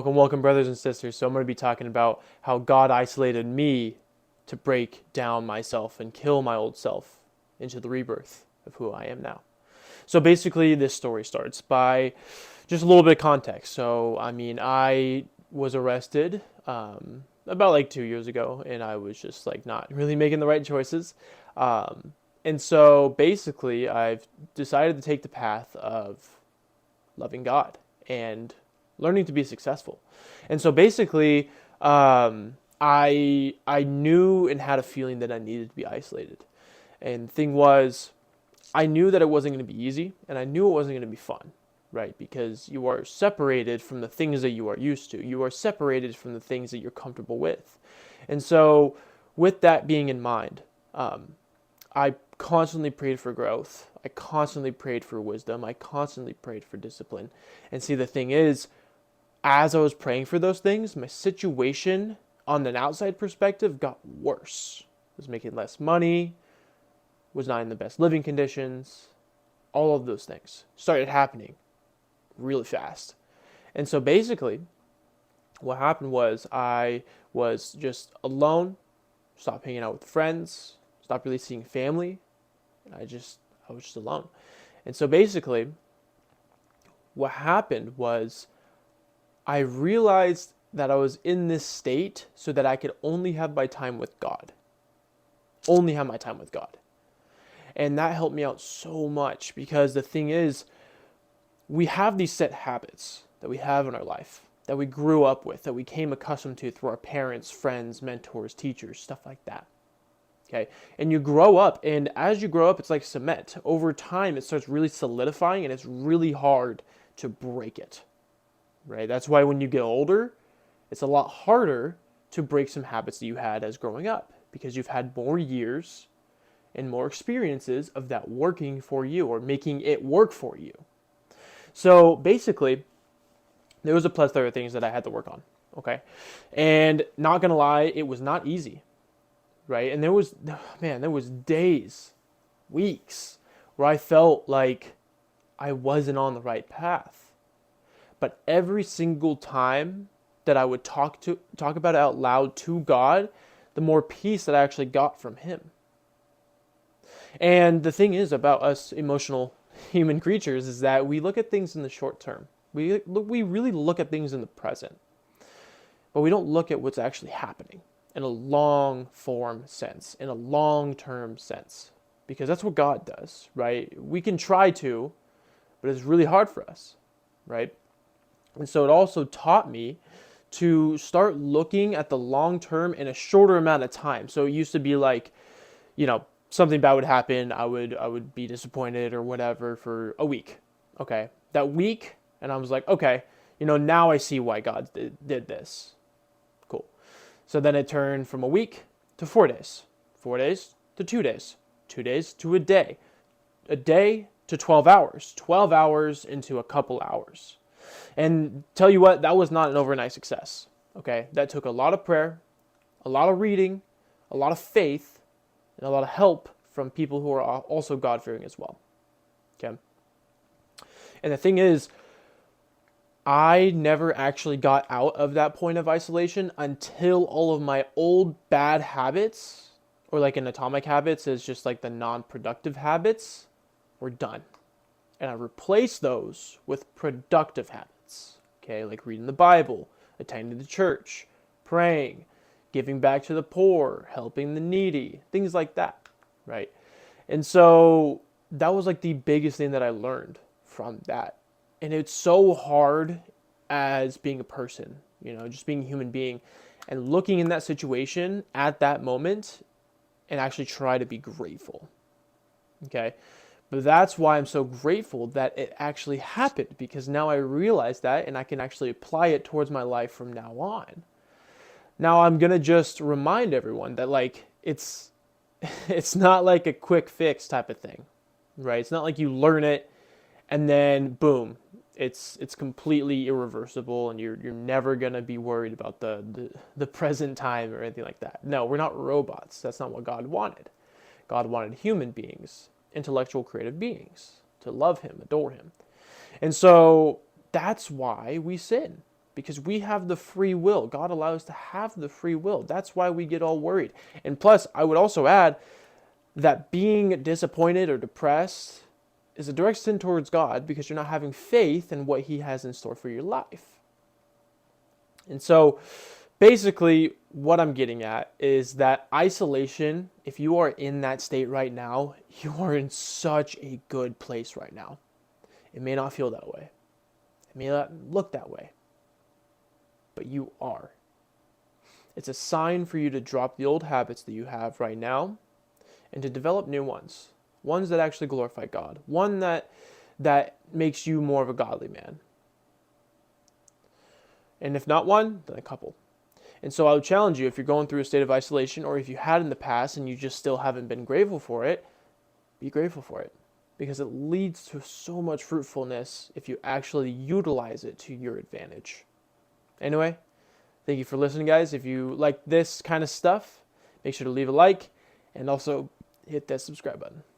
Welcome, brothers and sisters. So I'm going to be talking about how God isolated me to break down myself and kill my old self into the rebirth of who I am now. So basically, this story starts by just a little bit of context. I was arrested about like 2 years ago, and I was just like not really making the right choices. And so basically, I've decided to take the path of loving God and learning to be successful. And so basically, I knew and had a feeling that I needed to be isolated. And the thing was, I knew that it wasn't going to be easy, and I knew it wasn't going to be fun, right? Because you are separated from the things that you are used to. You are separated from the things that you're comfortable with. And so, with that being in mind, I constantly prayed for growth. I constantly prayed for wisdom. I constantly prayed for discipline. And see, the thing is, as I was praying for those things, my situation on an outside perspective got worse. I was making less money, was not in the best living conditions. All of those things started happening really fast. And so basically, what happened was I was just alone, stopped hanging out with friends, stopped really seeing family, and I was just alone. And so basically, what happened was I realized that I was in this state so that I could only have my time with God. Only have my time with God. And that helped me out so much because the thing is, we have these set habits that we have in our life, that we grew up with, that we came accustomed to through our parents, friends, mentors, teachers, stuff like that. Okay. And you grow up, and as you grow up, it's like cement. Over time, it starts really solidifying, and it's really hard to break it. Right? That's why when you get older, it's a lot harder to break some habits that you had as growing up because you've had more years and more experiences of that working for you or making it work for you. So basically, there was a plethora of things that I had to work on. Okay. And not gonna lie, it was not easy. Right? And there was days, weeks where I felt like I wasn't on the right path. But every single time that I would talk about it out loud to God, the more peace that I actually got from him. And the thing is about us emotional human creatures is that we look at things in the short term. We really look at things in the present. But we don't look at what's actually happening in a long form sense, in a long term sense. Because that's what God does, right? We can try to, but it's really hard for us, right? And so it also taught me to start looking at the long term in a shorter amount of time. So it used to be like, something bad would happen, I would be disappointed or whatever for a week. Okay. That week, and I was like, okay, now I see why God did this. Cool. So then it turned from a week to 4 days, 4 days to 2 days, 2 days to a day to 12 hours, 12 hours into a couple hours. And tell you what, that was not an overnight success. Okay, that took a lot of prayer, a lot of reading, a lot of faith, and a lot of help from people who are also God-fearing as well. Okay. And the thing is, I never actually got out of that point of isolation until all of my old bad habits, or like in Atomic Habits is just like the non-productive habits, were done. And I replaced those with productive habits. Okay, like reading the Bible, attending the church, praying, giving back to the poor, helping the needy, things like that, right? And so that was like the biggest thing that I learned from that. And it's so hard as being a person, just being a human being and looking in that situation at that moment and actually try to be grateful. Okay. But that's why I'm so grateful that it actually happened because now I realize that and I can actually apply it towards my life from now on. Now I'm going to just remind everyone that like it's not like a quick fix type of thing, right? It's not like you learn it and then boom, it's completely irreversible and you're never going to be worried about the present time or anything like that. No, we're not robots. That's not what God wanted. God wanted human beings, intellectual creative beings to love him, adore him. And so that's why we sin, because we have the free will. God allows us to have the free will. That's why we get all worried. And plus, I would also add that being disappointed or depressed is a direct sin towards God because you're not having faith in what he has in store for your life. And so basically what I'm getting at is that isolation, if you are in that state right now, you are in such a good place right now. It may not feel that way. It may not look that way. But you are. It's a sign for you to drop the old habits that you have right now and to develop new ones. Ones that actually glorify God. One that makes you more of a godly man. And if not one, then a couple. And so I would challenge you, if you're going through a state of isolation, or if you had in the past and you just still haven't been grateful for it, be grateful for it. Because it leads to so much fruitfulness if you actually utilize it to your advantage. Anyway, thank you for listening, guys. If you like this kind of stuff, make sure to leave a like and also hit that subscribe button.